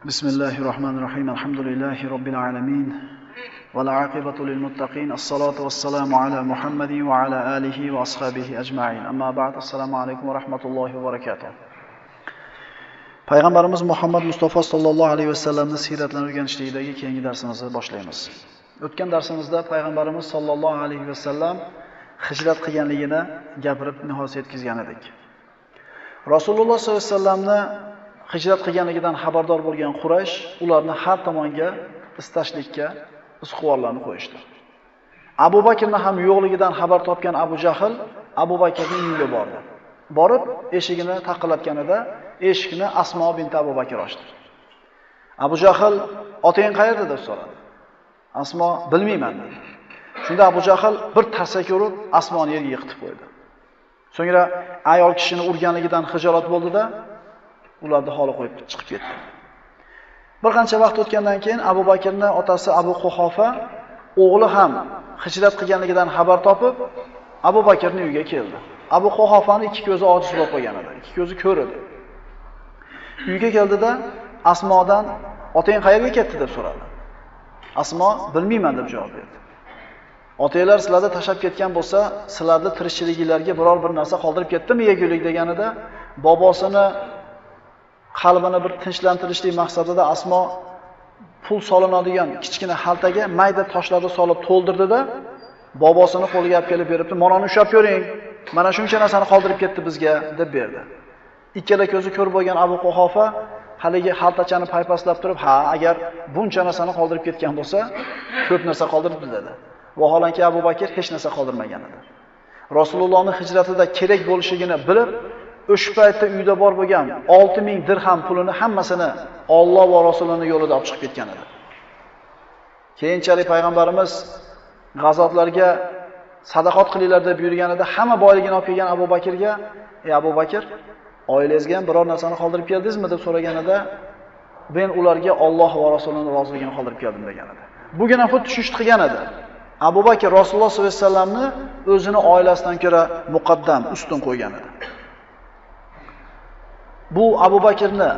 Bismillahirrahmanirrahim. Alhamdulillahi robbil alamin. Val aqibatu lil muttaqin. As-salatu was-salamu ala Muhammadin va ala alihi va ashabihi ajma'in. Amma ba'd. Assalomu alaykum va rahmatullohi va barakatuh. Payg'ambarimiz Muhammad Mustafa sallallohu alayhi va sallamning siyratlarini o'rganishlikdagi keyingi darsimizni boshlaymiz. O'tgan darsimizda payg'ambarimiz sallallohu alayhi va sallam hijrat qilganligini gapirib nihoyat yetkazgan edik. Rasululloh sollallohu alayhi va sallamni hijrat qilganligidan xabardor bo'lgan Quraysh ularni har tomonga istashlikka izqivorlarni qo'yishdi. Abu Bakrni ham yo'qligidan xabar topgan Abu Jahl Abu Bakrning uyiga bordi. Borib eshigini taqillatganida eshikni Asmo bint Abu Bakr ochdi. Abu Jahl "Otang qayerda?" deb so'radi. Asmo "Bilmayman" dedi. Shunda Abu Jahl bir tarsaki urib Asmoni yerga yiqitib qo'ydi. So'ngra ayol kishini urganligidan xijolat bo'ldi-da, ularni holi qo'yib chiqib ketdi. Bir qancha vaqt o'tgandan keyin Abu Bakrning otasi Abu Quhofa o'g'li ham hijrat qilganligidan xabar topib Abu Bakrning uyiga keldi. Abu Quhofaning ikki ko'zi ojiz bo'lib qolgan edi. Ikki ko'zi ko'r edi. Uyga keldida Asmodan "Otang qayerga ketdi?" deb so'radi. Asmo "Bilmayman" deb javob berdi. "Otanglar sizlarni tashab ketgan bo'lsa, sizlarni tirikchiligingizga biror bir narsa qoldirib ketdimi yegulik?" deganida bobosini qalbini bir tinchlantirishlik maqsadida Asmo pul solinadigan kichkina xaltaga mayda toshlarni solib to'ldirdi-da, bobosini qo'liga olib kelib beribdi. "Mana uni ushlab ko'ring. Mana shuncha narsani qoldirib ketdi bizga" deb berdi. Ikkala ko'zi ko'r bo'lgan Abu Quhofa haligi xaltachani paypaslab turib, "Ha, agar buncha narsani qoldirib ketgan bo'lsa, ko'p narsa qoldiribdi" dedi. Vaholanki Abu Bakr hech narsa qoldirmagan edi. Rasulullohning hijratida kerak bo'lishligini bilib, o'sha paytda uyda bor bo'lgan 6000 dirham pulini hammasini Alloh va Rasulining yo'lida olib chiqib ketgan edi. Keyinchalik payg'ambarimiz g'azotlarga sadaqat qilinglar deb buyurganida hamma boyligini olib kelgan Abu Bakrga, "Ey Abu Bakr, oilangizga ham biror narsani qoldirib keldingizmi?" deb so'raganida, "Men ularga Alloh va Rasulining roziligini qoldirib keldim" degan edi. Bugun ham xuddi shu ishni qilgan edi. Abu Bakr Rasululloh sollallohu alayhi vasallamni o'zini oilasidan ko'ra muqaddam, ustun qo'ygan edi. Bu Abu Bakrni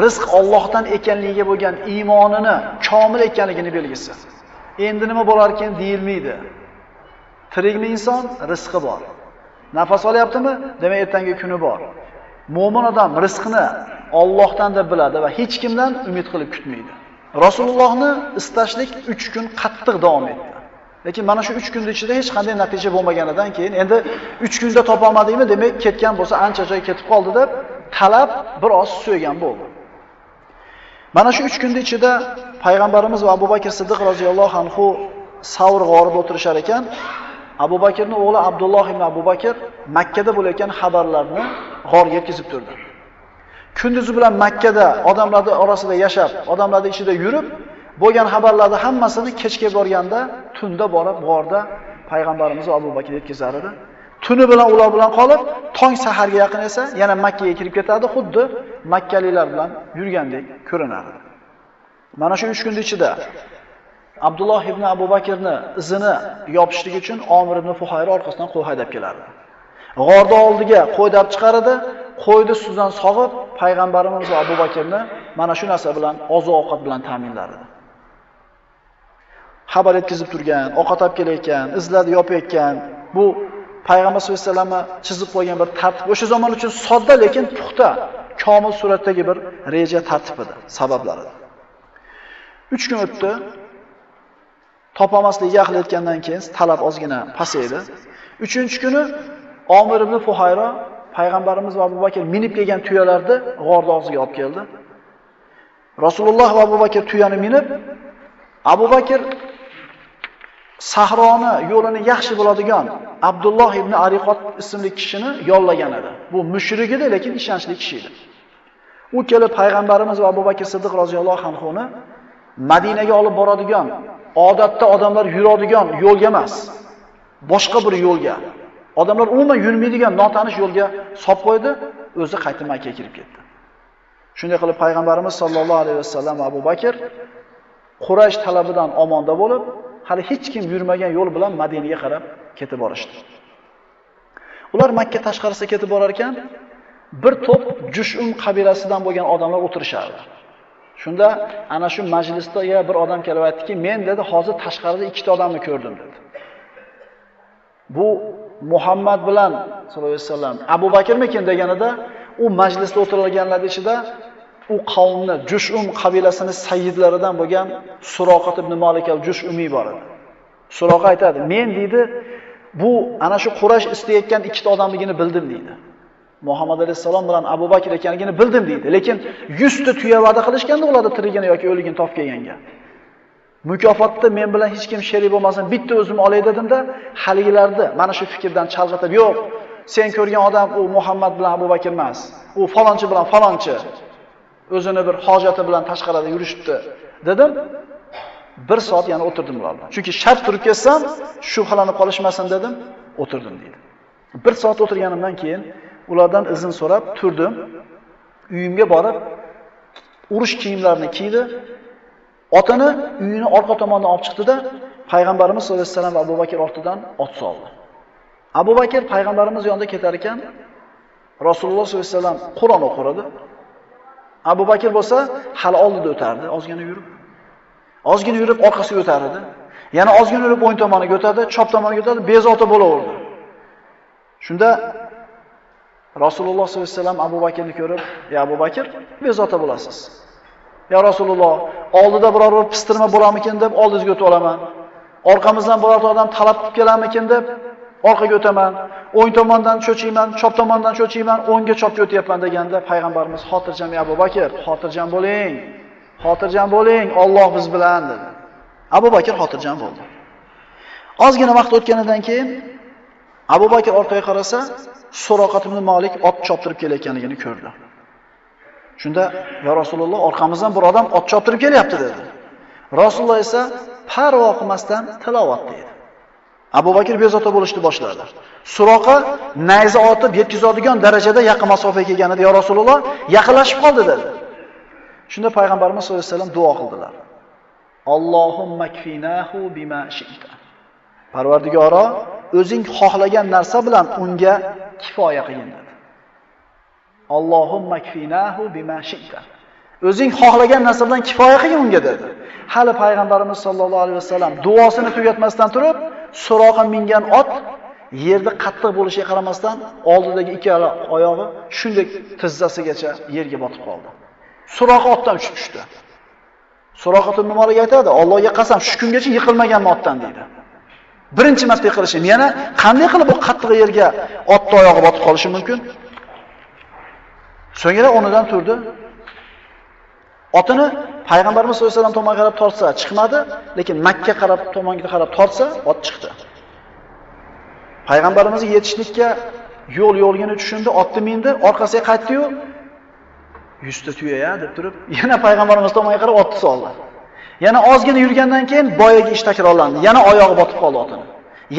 rizq Allohdan ekanligiga bo'lgan iymonini komil ekanligini belgisi. Endi nima bo'lar ekan deyilmaydi. Tirikmi inson, rizqi bor. Nafas olyaptimi? Demak, ertangi kuni bor. Mo'min odam rizqni Allohdan deb biladi va hech kimdan umid qilib kutmaydi. Rasulullohni istashlik 3 kun qattiq davom etdi. Lekin mana shu 3 kun ichida hech qanday natija bo'lmaganidan keyin endi 3 kunda topa olmadingmi, demak ketgan bo'lsa ancha joy ketib qoldi deb talab biroz so'ygan bo'ldi. Mana shu 3 kun ichida payg'ambarimiz va Abu Bakr Siddiq roziyallohu anhu Savr g'orida o'tirishar ekan, Abu Bakrning o'g'li Abdulloh ibn Abu Bakr Makka da bo'layotgan xabarlarni g'orga yetkazib turdi. Kunduzi bilan Makka da odamlarning orasida yashab, odamlarning ichida yurib, bo'lgan xabarlarni hammasini kechga borganda, tunda borib g'orda payg'ambarimiz va Abu Bakr yetkazar edi. Tuni bilan ular bilan qolib, tong saharga yaqin esa yana Makka ga kirib ketadi, xuddi makkaliklar bilan yurgandek ko'rinardi. Mana shu 3 kun ichida Abdulloh ibn Abu Bakrni izini yopishlik uchun Omir ibn Fuhayra orqasidan qo'y haydab kelardi. G'orda oldiga qo'y dab chiqardi, qo'yni ustidan sog'ib, payg'ambarimiz va Abu Bakrni mana shu narsa bilan oziq-ovqat bilan ta'minlardi. Xabar yetkazib turgan, ovqat olib kelayotgan, izlarni yopayotgan, bu Payg'ambar sollallohu alayhi vasallam chizib qo'ygan bir tartib. O'sha zamon uchun sodda lekin puxta, komil suratdagi bir reja tartib edi, sabablari. 3 kun o'tdi. Topolmaslik yaqin etgandan keyin talab ozgina pasaydi. 3-kuni Omir ibn Fuhayra payg'ambarimiz va Abu Bakr minib kelgan tuyalarni g'or og'ziga olib keldi. Rasululloh va Abu Bakr tuyani minib, Abu Bakr sahroni yo'lini yaxshi biladigan Abdulloh ibn Ariqot ismli kishini yollagan edi. Bu mushrik edi, lekin ishonchli kishi edi. U kelib payg'ambarimiz va Abu Bakr Siddiq roziyallohu anhuni Madinaga olib boradigan, odatda odamlar yuradigan yo'lga emas, boshqa bir yo'lga, odamlar umuman yurmaydigan notanish yo'lga solib qo'ydi, o'zi qaytib Makkaga kirib ketdi. Shunday qilib payg'ambarimiz sollallohu alayhi vasallam va Abu Bakr Quraysh talabidan omonda bo'lib, hali hech kim yurmagan yo'l bilan Madinaga qarab ketib borishdi. Ular Makka tashqarisiga ketib borar ekan, bir to'p Jushum qabilasidan bo'lgan odamlar o'tirishardi. Shunda ana shu majlisda bir odam kelib aytdiki, men dedi, hozir tashqarida ikkita odamni ko'rdim dedi. Bu Muhammad bilan sallallohu alayhi vasallam Abu Bakrmikin deganida, u majlisda o'tirganlar ichida u qavmni Jushum qabilasining sayyidlaridan bo'lgan Suroqat ibn Malik al-Jushumi bor edi. Suroqa aytadi, men deydi, bu ana shu Quraysh istayotgan ikkita odamligini bildim deydi. Muhammad alayhisalom bilan Abu Bakr ekanligini bildim deydi. Lekin 100 ta tuya va'da qilishganda ularni tirigini yoki o'ligini topib kelganga. Mukofotda men bilan hech kim sherik bo'lmasin, bitta o'zim olay dedimda, haligilarni mana shu fikrdan chalg'itib, yo'q, sen ko'rgan odam u Muhammad bilan Abu Bakr emas. U falonchi bilan falonchi. O'zini bir hojati bilan tashqarida yurishibdi dedim. 1 soat yana o'tirdim ularga. Chunki shart turib ketsam, shubhalanib qolishmasin dedim, o'tirdim deydi. 1 soat o'tirganimdan keyin ulardan izn so'rab turdim. Uyimga borib, urush kiyimlarini kiydi. Otini uyini orqa tomonidan olib chiqdi-da, payg'ambarimiz sollallohu alayhi vasallam va Abu Bakr ortidan ot soldi. Abu Bakr payg'ambarimiz yonida ketar ekan, Rasululloh sollallohu alayhi vasallam Qur'on o'qir edi. Abu Bakr bo'lsa, hali oldida o'tardi, ozgina yurib orqasiga o'tar edi. Yana ozgina yurib o'ng tomoniga o'tadi, chop tomoniga o'tadi, bezovta bo'laverdi. Shunda Rasululloh sollallohu alayhi vasallam Abu Bakrni ko'rib, "Ya Abu Bakr, bezovta bo'lasiz. Ya Rasululloh, oldida biror bir pistirma bo'larmikin deb oldingizga o'tib olaman. Orqamizdan biror odam talab qilib kelarmikin deb orqaga o'taman. O'ng tomondan cho'chiyman, chop tomondan cho'chiyman, o'ngga chopga o'tyapman" deganda payg'ambarimiz "Xotirjam Abu Bakr, xotirjam bo'ling. Xotirjam bo'ling, Alloh biz bilan" dedi. Abu Bakr xotirjam bo'ldi. Ozgina vaqt o'tganidan keyin Abu Bakr orqaga qarasa, Suroqat ibn Malik ot choptirib kelayotganligini ko'rdi. Shunda, "Ya Rasululloh, orqamizdan bir odam ot choptirib kelyapti" dedi. Rasululloh esa parvo qilmasdan tilovat dedi. Abu Bakr bezovta bo'lishni boshladi. Suroqa nayza otib yetkazadigan darajada yaqin masofaga kelganida, "Ya Rasululloh, yaqinlashib qoldi" dedi. Shunda payg'ambarimiz sollallohu alayhi vasallam duo qildilar. Allohumma kfinahu bima shi'ta. Parvardigoro, o'zing xohlagan narsa bilan unga kifoya qilgin dedi. Allohumma kfinahu bima shi'ta. O'zing xohlagan narsa bilan kifoya qilgin unga dedi. Hali payg'ambarimiz sollallohu alayhi vasallam duosini tugatmasdan turib, Suroqa mingan ot yerda qattiq bo'lishiga qaramasdan oldidagi ikkala oyog'i shunday tizzasigacha yerga botib qoldi. Suroqa otdan tushib tushdi. Suroqa ibn Malik aytadi, "Allohga qasam, shu kungacha yiqilmagan otdan" deydi. Birinchi marta yiqilishim, yana qanday qilib bu qattiq yerga otning oyog'i botib qolishi mumkin? So'ngra o'rnidan turdi. Otini payg'ambarimiz sollallohu alayhi vasallam tomonga qarab tortsa chiqmadi, lekin Makka tomonga qarab tortsa ot chiqdi. Payg'ambarimizga yetishlikka yo'lgini tushundi, otni mindi, orqasiga qaytdi-yu, 100 ta tuya deb turib, yana payg'ambarimiz tomonga qarab otni soldi. Yana ozgina yurgandan keyin boyaga ish takrorlandi. Yana oyog'i botib qoldi otini.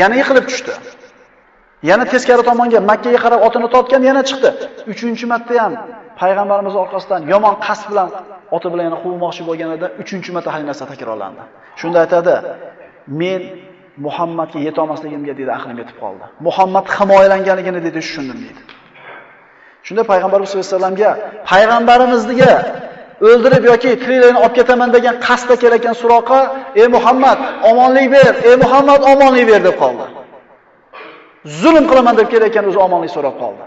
Yana yiqilib tushdi. Yana teskari tomonga Makkaga qarab otini tortgan, yana chiqdi. 3-marta ham payg'ambarimiz orqasidan yomon qasd bilan oti bilan yana quvmoqchi bo'lganida 3-marta hali narsa takrorlandi. Shunda aytadi, "Men Muhammadga yeta olmasligimga dedi aqlim yetib qoldi. Muhammad himoyalanganligini dedi tushundim" dedi. Shunda payg'ambarimiz sollallohu alayhi vasallamga payg'ambarimizga o'ldirib yoki tiriklarini olib ketaman degan qasdda kelayotgan Suroqa, "Ey Muhammad, omonlik ber, ey Muhammad, omonlik ber" deb qoldi. Zulm qilaman deb kelayotgan o'zi omonlik so'rab qoldi.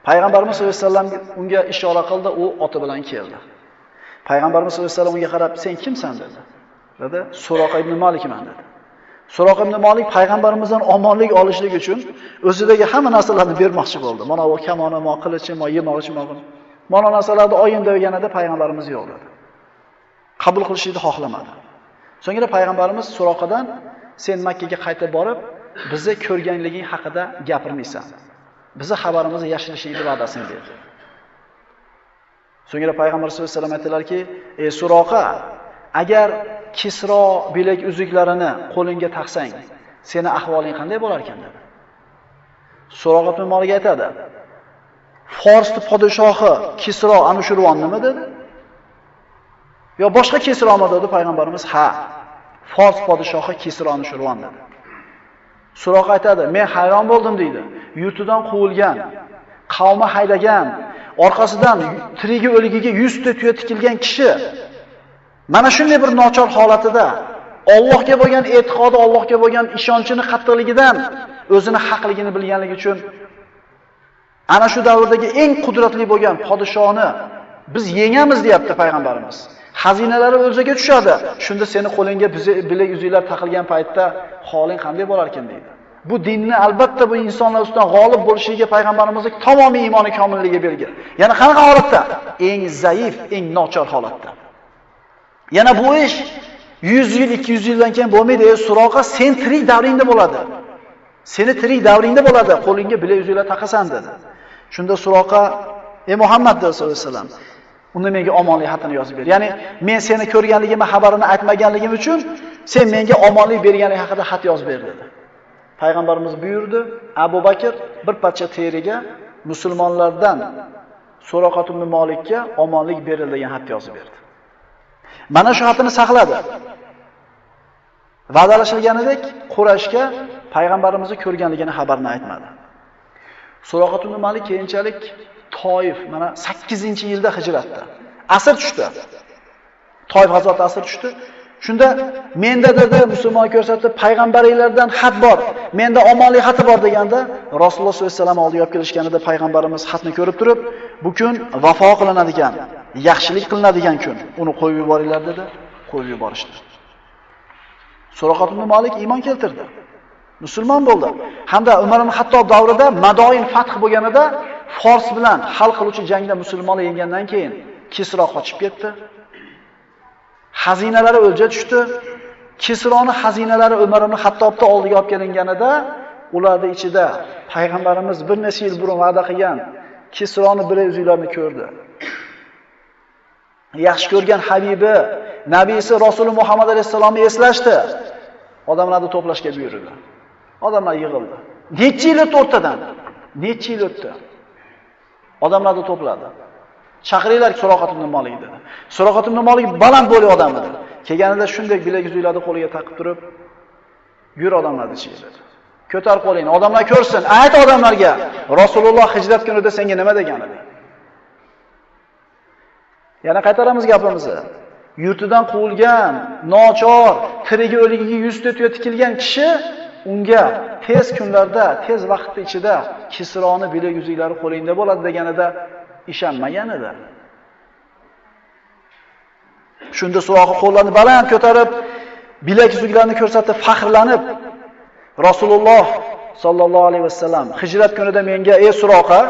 Payg'ambarimiz sollallohu alayhi vasallam unga ishora qildi, u oti bilan keldi. Payg'ambarimiz sollallohu alayhi vasallam unga qarab, "Sen kimsan?" dedi. Dedi, "Suroqa ibn Malikman" dedi. Suroqa ibn Malik payg'ambarimizdan omonlik olishlik uchun o'zidagi hamma narsalarni bermoqchi bo'ldi. Mana bu kamoni, qilichim, yemoqchim. Mana narsalarni oyin deganida payg'ambarimiz yo'q dedi. Qabul qilishni xohlamadi. So'ngra payg'ambarimiz Suroqadan, "Sen Makkaga qaytib borib, bizni ko'rganliging haqida gapirmaysan. Bizni xabarimizni yashirishingni va'dasini berdi." So'ngra payg'ambar sollallohu alayhi vasallam aytdilarki, "Ey Suroqa, agar Kisro bilak uzuklarini qo'lingga taqsang, seni ahvoling qanday bo'lar ekan?" dedi. Suroqa ibn Malik aytadi, "Forsning podshohi Kisro Anushirvon nima dedi? Yo boshqa Kisromi?" dedi payg'ambarimiz. "Ha, Fors podshohi Kisro Anushirvon" dedi. Suroqa aytadi, "Men hayron bo'ldim" deydi. Yurtidan quvilgan, qavmi haydagan, orqasidan tirigi o'ligiga 100 ta tuya tikilgan kishi mana shunday bir nochor holatida Allohga bo'lgan e'tiqodi, Allohga bo'lgan ishonchini qattiqligidan o'zini haqligini bilganligi uchun ana shu davrdagi eng qudratli bo'lgan podshoni biz yengamiz deyapti payg'ambarimiz. Xazinalari o'ljaga tushadi. Shunda seni qo'lingga bilak uzuklar taqilgan paytda holing qanday bo'lar ekan deydi. Bu dinni albatta bu insonlar ustidan g'olib bo'lishiga payg'ambarimizning tamomiy iymoni komilligi belgi. Yana qanaqa holatda? Eng zaif, eng nochor holatda. Yana bu ish 100 yil, 200 yildan keyin bo'lmaydi. Suroqa sen tirik davringda bo'ladi. Seni tirik davringda bo'ladi. Qo'lingga bilak uzuklar taqasan dedi. Shunda Suroqa Muhammad sallallohu alayhi vasallam unda menga omonlik xatini yozib ber. Ya'ni men seni ko'rganligimni xabarini aytmaganligim uchun sen menga omonlik berganlik haqida xat yozib ber dedi. Payg'ambarimiz buyurdi, Abu Bakr bir parcha teriga musulmonlardan Suraqat ibn Malikka omonlik berildi degan xat yozib berdi. Mana shu xatini saqladi. Va'dalashilganidek Qurayshga payg'ambarimizni ko'rganligini xabarini aytmadi. Suraqat ibn Malik keyinchalik Toif mana 8-yilda hijratda asr tushdi. Toif g'azoti asr tushdi. Shunda menda dedi musulmon ko'rsatdi, payg'ambaringlardan xat bor, menda omonlik xati bor deganda Rasululloh sollallohu alayhi vasallam oldiga olib kelishganida payg'ambarimiz xatni ko'rib turib, bu kun vafo qilinadigan, yaxshilik qilinadigan kun. Uni qo'yib yuboringlar dedi, qo'yib yuborishdi. Suraqat ibn Malik iymon keltirdi. Musulmon bo'ldi. Hamda Umar ibn Xattob davrida Madoin fath bo'lganida Fors bilan hal qiluvchi jangda musulmonlar yengandan keyin Kisro qochib ketdi. Xazinalari o'lja tushdi. Kisroni xazinalari Umar ibn Xattobning oldiga olib kelinganida ularning ichida payg'ambarimiz bir necha yil burun va'da qilgan Kisroni bilak uzuklarini ko'rdi. Yaxshi ko'rgan habibi, nabiysi Rasul Muhammad alayhisalomni eslashdi. Odamlarni to'plashga buyurdi. Odamlar yig'ildi. Necha yil o'tdi o'rtadan? Necha yil o'tdi? Odamlarni to'pladi. Chaqiringlar Suraqat ibn Malik dedi. Suraqat ibn Malik baland bo'li odam edi. Kelganida shunday bilak uzuklarni qo'liga taqib turib, yur odamlarni ichiga dedi. Ko'tar qo'lingni, odamlar ko'rsin. Ayt odamlarga, Rasululloh hijrat kunida senga nima degan edi? Yana qaytaramiz gapimizni. Yurtidan quvilgan, nochor, tirigi o'ligiga 100 ta tuya tikilgan kishi unga tez kunlarda, tez vaqtda ichida Kisroni bilak uzuklari qo'lingda bo'ladi deganida ishonmagan edi. Shunda Suroqa qo'llarini baland ko'tarib, bilak uzuklarini ko'rsatib, faxrlanib, Rasululloh sallallohu alayhi vasallam hijrat kunida menga, "Ey Suroqa,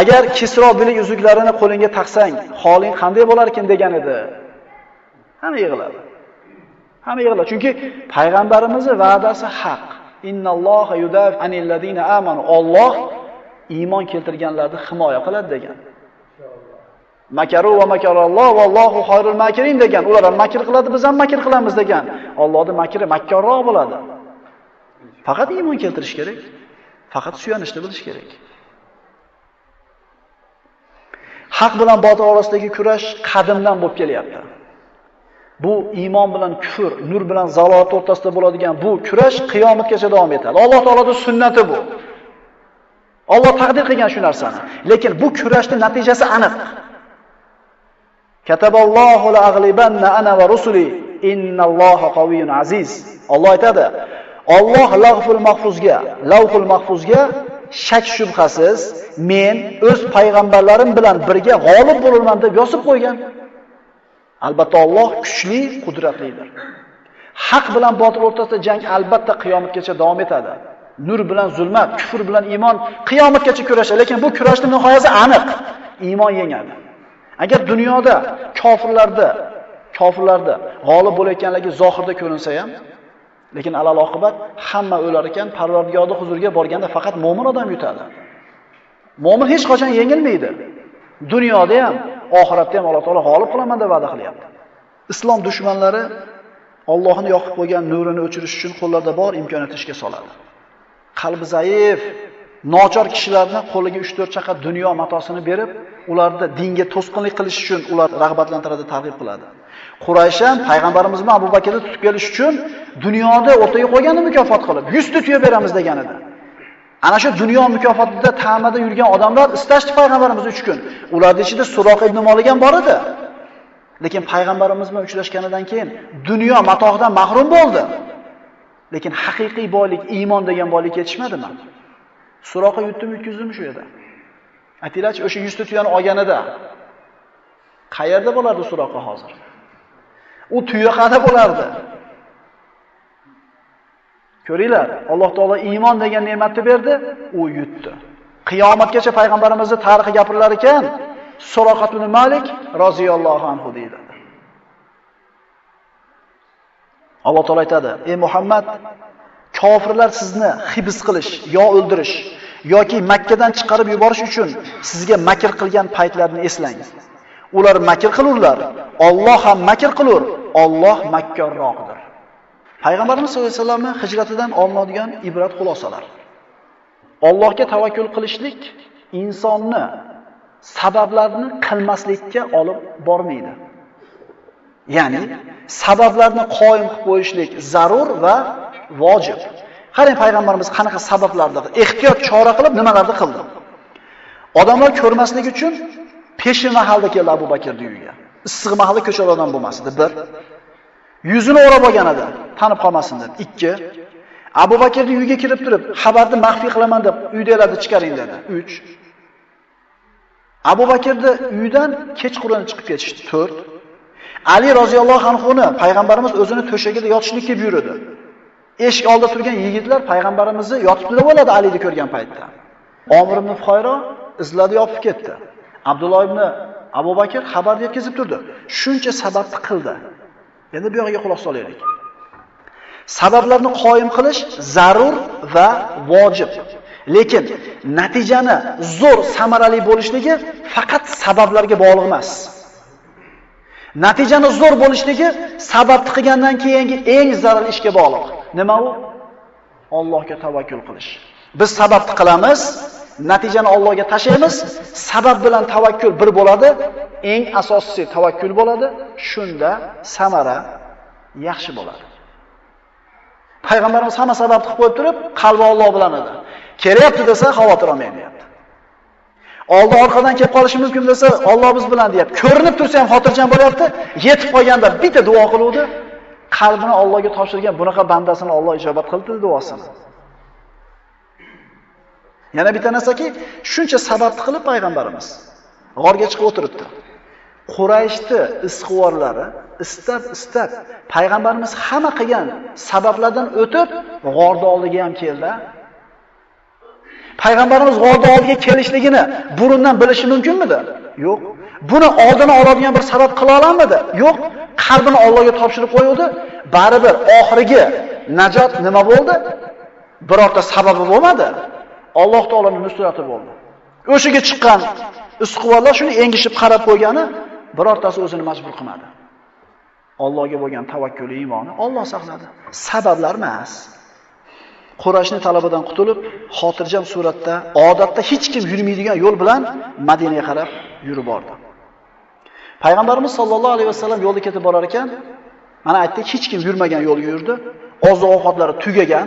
agar Kisro bilak uzuklarini qo'lingga taqsang, holing qanday bo'lar ekan?" degan edi. Hamma yig'ladi. Hamma yig'ladi. Chunki payg'ambarimizning va'dasi haq. Innalloha yudafi anil ladina amanu. Alloh iymon keltirganlarni himoya qiladi degan. Makaru va makaralloh vallohu xayrul makirin degan. Ular ham makr qiladi, biz ham makr qilamiz degan. Allohning makri makkorroq bo'ladi. Faqat iymon keltirish kerak. Faqat suyanishni bilish kerak. Haq bilan botil orasidagi kurash qadimdan bo'lib kelyapti. Bu iymon bilan kufr, nur bilan zalolat o'rtasida bo'ladigan bu kurash qiyomatgacha davom etadi. Alloh taoloning sunnati bu. Alloh taqdir qilgan shu narsani. Lekin bu kurashning natijasi aniq. Kataballohu la aghlibanna ana va rusuli innalloha qaviyyun aziz. Alloh aytadi. Alloh lavhul mahfuzga shak shubhasiz men o'z payg'ambarlarim bilan birga g'olib bo'laman deb yozib qo'ygan. Albatta Alloh kuchli, qudratlidir. Haq bilan botil o'rtasida jang albatta qiyomatgacha davom etadi. Nur bilan zulmat, kufr bilan iymon qiyomatgacha kurashadi, lekin bu kurashning nihoyasi aniq. Iymon yengadi. Agar dunyoda kofirlarda g'olib bo'layotganligi zohirda ko'rinsa ham, lekin alal oqibat hamma o'lar ekan, Parvardigorning huzuriga borganda faqat mo'min odam yutadi. Mo'min hech qachon yengilmaydi. Dunyoda ham, oxiratda ham Alloh taolo g'olib qilaman deb va'da qilyapti. Islom dushmanlari Allohning yoqib qo'ygan nurini o'chirish uchun qo'llarda bor imkoniyat ishga soladi. Qalbi zaif, nochor kishilarni qo'liga 3-4 chaqa dunyo matosini berib, ularni dinga to'sqinlik qilish uchun ular rag'batlantiradi, targ'ib qiladi. Quraysh ham payg'ambarimizni Abu Bakrni tutib kelish uchun dunyoda o'rtaga qo'yganini mukofot qilib 100 ta tuya beramiz degan edi. Ana shu dunyo mukofotida ta'mada yurgan odamlar istashdi payg'ambarimiz 3 kun. Ularning ichida Suroq ibn Malik ham bor edi. Lekin payg'ambarimiz bilan uchrashganidan keyin dunyo matohdan mahrum bo'ldi. Lekin haqiqiy boylik, iymon degan boylikka yetishmadimi? Suroqqa yutkizdim shu edi. Aytinglarchi, o'sha 100 ta tuyani olganida qayerda bo'lardi Suroqqa hozir? U tuya qada bo'lardi. Ko'ringlar, Alloh taolo iymon degan ne'matni berdi, u yutdi. Qiyomatgacha payg'ambarimizning tarixi gapirilar ekan, Suroqat ibn Malik roziyallohu anhu deydi. Alloh taolo aytadi: "Ey Muhammad, kofirlar sizni hibs qilish, yo o'ldirish yoki Makka dan chiqarib yuborish uchun sizga makr qilgan paytlarni eslang. Ular makr qilurlar, Alloh ham makr qilur, Alloh makkorroqdir." Payg'ambarimiz sollallohu alayhi vasallamning hijratidan olinadigan ibrat xulosalar. Allohga tavakkul qilishlik insonni sabablarni qilmaslikka olib bormaydi. Ya'ni sabablarni qoyim qilib qo'yishlik zarur va vojib. Qarang, payg'ambarimiz qanaqa sabablarni ehtiyot chora qilib nimalarni qildi. Odamlar ko'rmasligi uchun peshin mahalda keldi Abu Bakrning uyiga. Issiq mahalda ko'chalardan bo'lmasdi. 1. Yuzini o'rab olgan edi, tanib qolmasin deb. 2. Abu Bakrning uyiga kirib turib, xabarni maxfiy qilaman deb uydalarni chiqaring dedi. 3. Abu Bakrning uyidan kechqurun chiqib ketishdi. 4. Ali roziyallohu anhuni payg'ambarimiz o'zini to'shagida yotishlikka buyurdi. Eshik oldida turgan yigitlar payg'ambarimizni yotibdi deb o'yladi Alini ko'rgan paytda. Omir ibn Fuhayro izladi, yopib ketdi. Abdulloh ibn Abu Bakr xabar yetkazib turdi. Shuncha sababni qildi. Endi bu yo'g'iga quloq solaylik. Sabablarni qoyim qilish zarur va vojib. Lekin natijani zo'r, samarali bo'lishligi faqat sabablarga bog'liq emas. Natijani zo'r bo'lishligi sababni qilgandan keyingi eng zarur ishga bog'liq. Nima u? Allohga tavakkul qilish. Biz sababni qilamiz, natijani Allohga tashlaymiz. Sabab bilan tavakkul bir bo'ladi. Eng asosiysi tavakkul bo'ladi. Shunda samara yaxshi bo'ladi. Payg'ambarimiz hamma sababni qilib qo'yib turib, qalbi Alloh bilan edi. Kelyapti desa xavotir olmang deyapti. Oldi orqadan kelib qolishi mumkin desa, Alloh biz bilan deyapti. Ko'rinib tursa ham xotirjam bo'lyapti. Yetib qolganda bitta duo qiluvdi. Qalbini Allohga topshirgan bunaqa bandasini Alloh ijobat qildi duosini. Yana bitta narsaki, shuncha sababni qilib payg'ambarimiz g'orga chiqib o'tiribdi. Qurayshni isqivorlari istab payg'ambarimiz hamma qilgan sabablardan o'tib g'orda oldiga ham keldi. Payg'ambarimiz g'orda oldiga kelishligini burundan bilishi mumkinmidi? Yo'q. Buni oldini oladigan bir sabab qila olamadi? Yo'q. Qalbini Allohga topshirib qo'ydi. Baribir oxirgi najot nima bo'ldi? Birorta sababi bo'lmadi. Alloh taolaning nusrati bo'ldi. O'shiga chiqqan isqivorlar shuni engishib qarab qo'ygani birortasi o'zini majbur qilmadi. Allohga bo'lgan tavakkuli, iymoni Alloh saqladi. Sabablar emas. Qurayshning talabidan qutulib, xotirjam suratda, odatda hech kim yurmaydigan yo'l bilan Madinaga qarab yurib bordi. Payg'ambarimiz sollallohu alayhi vasallam yo'lda ketib borar ekan, mana aytdik, hech kim yurmagan yo'lga yurdi. Oziq-ovqatlari tugagan.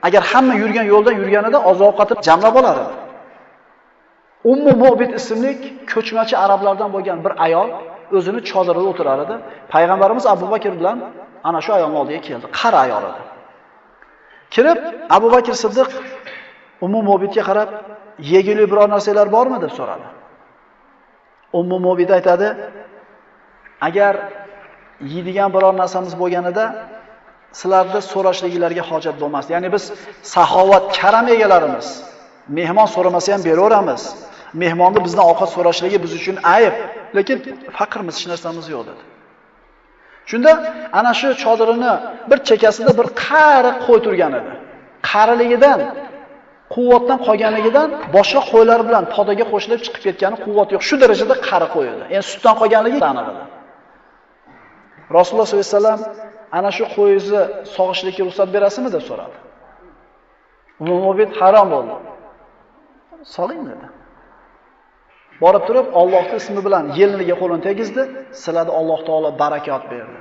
Agar hamma yurgan yo'ldan yurganida oziq-ovqatni jamlab olar edi. Ummu Mu'bid ismli ko'chmachi arablardan bo'lgan bir ayol o'zini chodirida o'tirar edi. Payg'ambarimiz Abu Bakr bilan ana shu ayolning oldiga keldi. Qari ayol edi. Kirib, Abu Bakr Siddiq Ummu Mu'bidga qarab, "Yegili biror narsalar bormi?" deb so'radi. Ummu Mu'bid aytadi, "Agar yeydigan biror narsamiz bo'lganida sizlarda so'rashligilarga hojat bo'lmas. Ya'ni biz saxovat, karam egalarimiz. Mehmon so'ramasa ham beraveramiz. Mehmonni bizdan ovqat so'rashligi biz uchun ayb, lekin faqirmiz, hech narsamiz yo'q" dedi. Shunda ana shu chodirini bir chekkasida bir qari qo'y turgan edi. Qariligidan, quvvatdan qolganligidan boshqa qo'ylar bilan podaga qo'shilib chiqib ketgani quvvat yo'q. Shu darajada qari qo'y edi. Endi sutdan qolganligi aniq edi. Rasululloh sollallohu alayhi vasallam ana shu qo'yingizni sog'ishlikka ruxsat berasizmi deb so'radi. Ummubbid harom bo'ldi. Soling dedi. Borib turib Allohning ismi bilan yeliniga qo'lini tegizdi, siladi, Alloh taolo barakot berdi.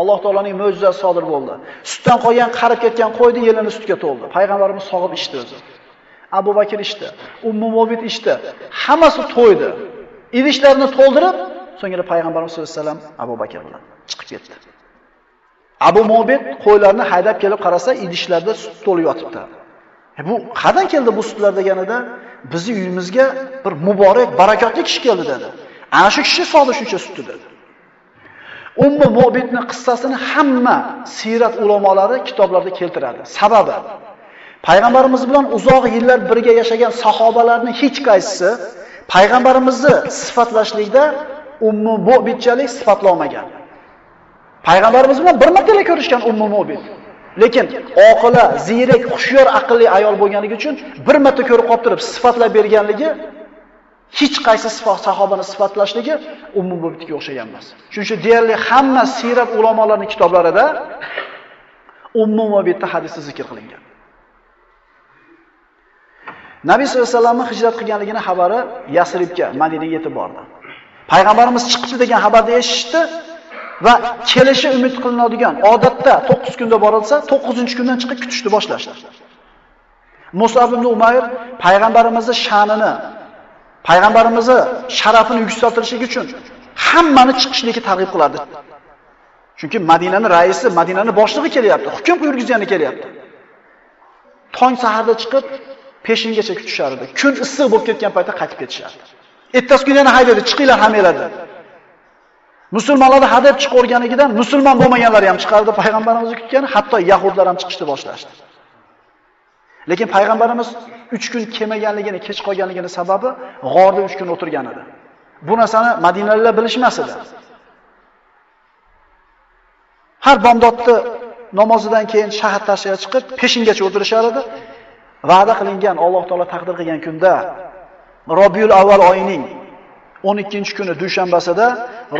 Alloh taolaning mo'jizasi sodir bo'ldi. Sutdan qolgan qarib ketgan qo'ydi, yelini sutga to'ldi. Payg'ambarimiz sog'ib ichdi o'zi. Abu Bakr ichdi, Ummu Mobit ichdi. Hammasi to'ydi. Idishlarni to'ldirib, so'ngra payg'ambarimiz sollallohu alayhi vasallam Abu Bakr bilan chiqib ketdi. Abu Mobit qo'ylarni haydab kelib qarasa, idishlarda sut to'lib yotibdi. Bu qandan keldi bu sutlar deganida, bizning uyimizga bir muborak, barakotli kishi keldi dedi. Ana shu kishi soldi shuncha sutni dedi. Ummu Mobitning qissasini hamma siyrat ulamolari kitoblarda keltiradi. Sababi payg'ambarimiz bilan uzoq yillar birga yashagan sahobalarning hech qaysisi payg'ambarimizni sifatlashlikda Ummu Mobitchalik sifatlamagan. Payg'ambarimiz bilan bir marta ko'rishgan Ummu Mobit. Lekin oqila, ziyrak, xushyor, aqlli ayol bo'lganligi uchun bir marta ko'rib qolib turib sifatlab berganligi hech qaysi sahobani sifatlashligi Ummu Mobitga o'xshagan emas. Shuning uchun deyarli hamma siyrat ulamolarining kitoblarida Ummu Mobitning hadisi zikr qilingan. Nabiy sollallohu alayhi vasallamning hijrat qilganligini xabari Yasribga, Madinaga yetib bordi. Payg'ambarimiz chiqdi degan xabarni eshitdi va kelishi umid qilinadigan odatda 9 kunda borilsa, 9-kundan chiqib kutishni boshlashdi. Musab ibn Umayr payg'ambarimizning sha'nini, payg'ambarimizning sharafini yuksaltirish uchun hammani chiqishlikka targ'ib qilardi. Chunki Madinaning raisi, Madinaning boshlig'i kelyapti, hukm yurgizgani kelyapti. Tong saharda chiqib peshingacha kutishardi. Kun issiq bo'lib ketgan paytda qaytib ketishardi. Ertasi kuni yana haydadi, chiqinglar hameladi. Musulmonlarni hadab chiqarganidan musulmon bo'lmaganlar ham chiqardi, payg'ambarimizni kutgan, hatto yahudlar ham chiqishni boshlashdi. Lekin payg'ambarimiz 3 kun kelmaganligini, kech qolganligini sababi g'orda 3 kun o'tirgan edi. Bu narsani Madinaliklar bilishmas edi. Har bomdodni namozidan keyin shahar tashiga chiqib, peshingacha o'tirishar edi. Va'da qilingan, Alloh taolo taqdir qilgan kunda Robiul Avval oyining 12-kuni dushanbasida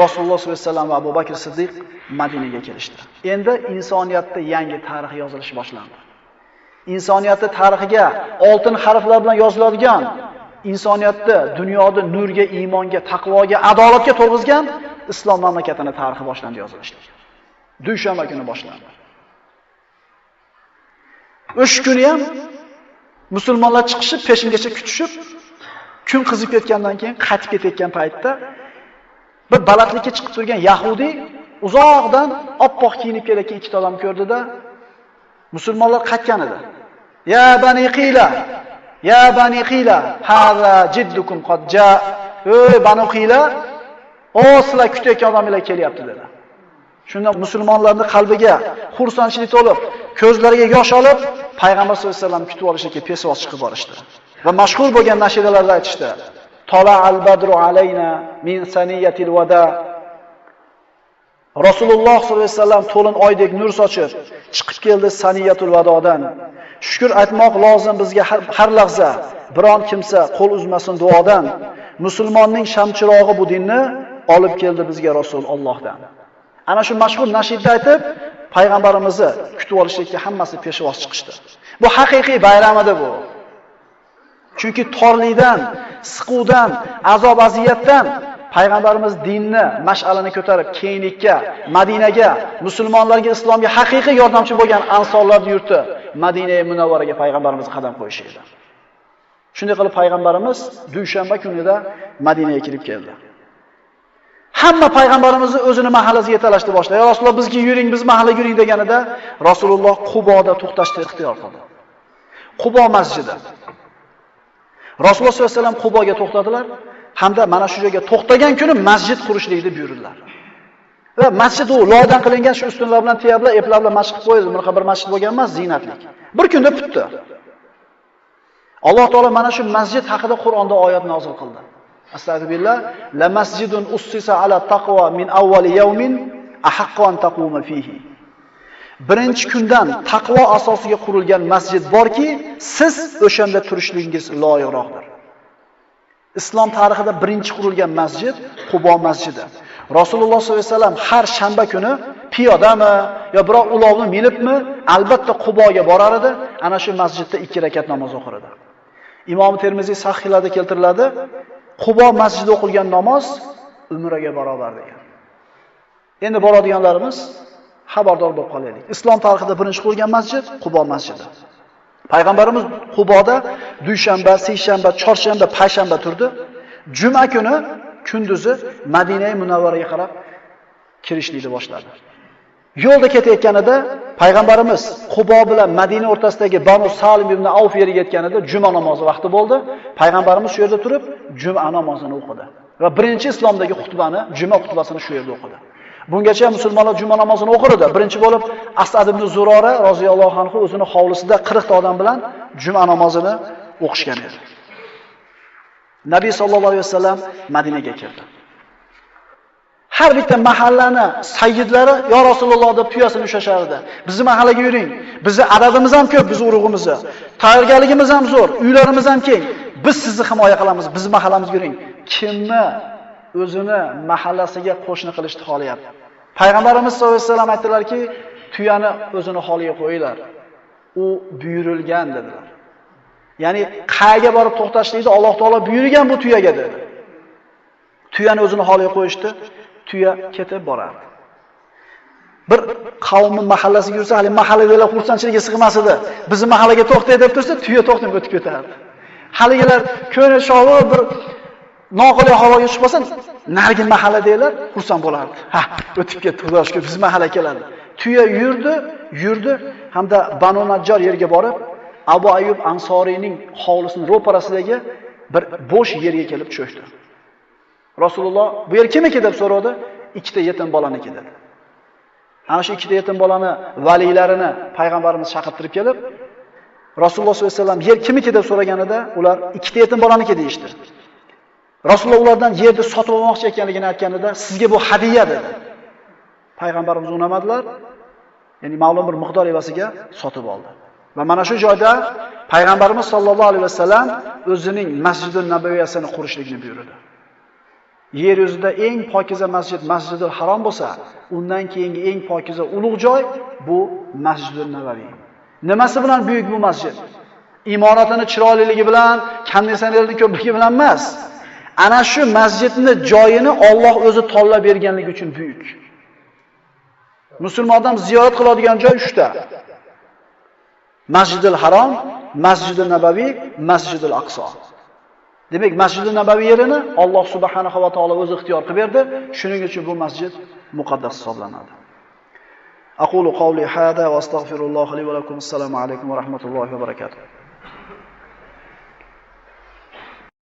Rasululloh sollallohu alayhi vasallam va Abu Bakr Siddiq Madinaga kelishdi. Endi insoniyatda yangi tarix yozilishi boshlandi. Insoniyatning tarixiga oltin harflar bilan yoziladigan, insoniyatni dunyoda nurga, iymonga, taqvoga, adolatga to'lg'izgan islom mamlakatining tarixi boshlandi yozilishlik. Dushanba kuni boshlandi. O'sha kuni ham musulmonlar chiqishib, peshingacha kutishib, kun qizib ketgandan keyin qaytib ketayotgan paytda bir balandlikka chiqib turgan Yahudi uzoqdan oppoq kiyinib kelayotgan ikkita odam ko'rdida, musulmonlar qaytgan edi. Ya bani Qila, ya bani Qila, hada jiddukum qad jaa. Ey bani Qila, o sizlar kutayotgan odamlar kelyapti dedi. Shunda musulmonlarning qalbiga xursandchilik to'lib, ko'zlariga yosh olib, payg'ambar sollallohu alayhi vasallam kutib olishga pesvoz chiqib borishdi. Va mashhur bo'lgan nashidalarda aytishdi. Tola al-badru alayna min saniyatil wada. Rasululloh sollallohu alayhi vasallam to'lin oydek nur sochib, chiqib keldi saniyatul vadodan. Shukr aytmoq lozim bizga har lahza. Biron kimsa qo'l uzmasin duodan. Musulmonning shamchirog'i bu dinni olib keldi bizga Rasul Allohdan. Ana shu mashhur nashidni aytib, payg'ambarimizni kutib olishga hammasi peshvoz chiqishdi. Bu haqiqiy bayram edi bu. Chunki torlikdan, siquvdan, azob aziyatdan payg'ambarimiz dinni, mash'alani ko'tarib keyinlikka, Madinaga, musulmonlarga, islomga haqiqiy yordamchi bo'lgan ansorlarning yurti Madina-i Munavvaraga payg'ambarimiz qadam qo'yishi edi. Shunday qilib payg'ambarimiz dushanba kunida Madinaga kirib keldi. Hamma payg'ambarimizni o'zini mahallasiga yetalashni boshladi. Ya Rasululloh bizga yuring, biz mahallaga yuring deganida Rasululloh Quboda to'xtashni ixtiyor qildi. Qubo masjidi. Rasululloh sollallohu alayhi vasallam Quboga to'xtadilar hamda mana shu joyga to'xtagan kuni masjid qurishlikni buyurdilar. Va masjid u loydan qilingan shu ustunlar bilan tiyablar, eplar bilan masjid qo'yildi. Bunaqa bir masjid bo'lgan emas, ziynatlik. Bir kunda bitdi. Alloh taolo mana shu masjid haqida Qur'onda oyat nozil qildi. Astagfirullah, la masjidun ussisa ala taqwa min awwali yawmin ahaqqu an taquma fihi. Birinchi kundan taqvo asosiga qurilgan masjid borki, siz o'shanda turishligingiz loyiqroqdir. Islom tarixida birinchi qurilgan masjid Qubo masjidi. Rasululloh sollallohu alayhi vasallam har shanba kuni piyodami yo biror ulovni minibmi, albatta Quboga borar edi, ana shu masjidda 2 rakat namoz o'qir edi. Imom Termiziy sahihlarda keltiriladi, Qubo masjidida o'qilgan namoz umraga barobar degan. Endi boradiganlarimiz xabardor bo'lib qolaylik. Islom tarixida birinchi qurilgan masjid Qubo masjidi. Payg'ambarimiz Quboda dushanba, seshanba, chorshanba, payshanba turdi. Juma kuni kunduzi Madina Munavvaraga qarab kirishlikni boshladi. Yo'lda ketayotganida payg'ambarimiz Qubo bilan Madina o'rtasidagi Banu Salim ibn Avf yeriga yetganida juma namozi vaqti bo'ldi. Payg'ambarimiz shu yerda turib juma namozini o'qidi va birinchi islomdagi xutbani, juma xutbasini shu yerda o'qidi. Bungacha musulmonlar juma namozini o'qir edi. Birinchi bo'lib Asad ibn Zurora roziyallohu anhu o'zining hovlisida 40 ta odam bilan juma namozini o'qishgan edi. Nabiy sallallohu alayhi vasallam Madinaga keldi. Har bitta mahallani sayyidlari yo Rasululloh deb tuyasini ushashardi. Bizni mahallaga yuring. Bizni adadimiz ham ko'p, biz urug'imizni. Tayyorgarligimiz ham zo'r, uylarimiz ham keng. Biz sizni himoya qilamiz, bizni mahallamizga yuring. Kimni o'zini mahallasiga qo'shni qilishni xohlayapti? Payg'ambarimiz sollallohu alayhi vasallam aytdilarki, tuyani o'zini holiga qo'yinglar. U buyurilgan dedilar. Ya'ni qayerga borib to'xtashlikni Alloh taolo buyurgan bu tuyaga dedi. Tuyani o'zini holiga qo'yishdi. Tuya ketib borardi. Bir qavmning mahallasiga yursa, hali mahalladagilar xursandchiligiga sig'mas edi. Bizni mahallaga to'xtay deb tursa, tuya to'xtab o'tib ketardi. Haligilar ko'ngli shovi bir noqulay havoga chiqib qolsa, narigi mahalladagilar xursand bo'lardi. Ha, o'tib ketdi, xudo shukr, biz mahalla keladi. Tuya yurdi hamda Banu Najjar yerga borib, Abu Ayyub Ansoriyning hovlisining ro'parasidagi bir bo'sh yerga kelib cho'kdi. Rasululloh bu yer kimniki deb so'radi. Ikkita yetim bolaniki dedi. Ana shu ikkita yetim bolani valiylarini payg'ambarimiz chaqirtirib kelib, Rasululloh sollallohu alayhi vasallam yer kimniki deb so'raganida, ular ikkita yetim bolaniki deyishdi. Rasululloh ulardan yerni sotib olmoqchi ekanligini aytganida, sizga bu hadiya dedi. Payg'ambarimiz unamadilar. Ya'ni ma'lum bir miqdor evasiga sotib oldi. Va mana shu joyda payg'ambarimiz sollallohu alayhi vasallam o'zining Masjidul Nabaviyasini qurishlikni buyurdi. Yer yuzida eng pokiza masjid Masjidul Harom bo'lsa, undan keyingi eng pokiza ulug' joy bu Masjidul Nabaviy. Nimasi bilan buyuk bu masjid? Imoratini chiroyliligi bilan, konditsionerning ko'pligi bilan emas. Ana shu masjidning joyini Alloh o'zi tanlab berganligi uchun buyuk. Musulmon odam ziyorat qiladigan joy 3 ta. Masjidul Harom, Masjidul Nabaviy, Masjidul Aqso. Demak, Masjidul Nabaviy yerini Alloh subhanahu va taolo o'zi ixtiyor qilib berdi. Shuning uchun bu masjid muqaddas hisoblanadi. Aqulu qawli hada va astagfirulloh li va lakum. Assalomu alaykum va rahmatullohi va barakatuh.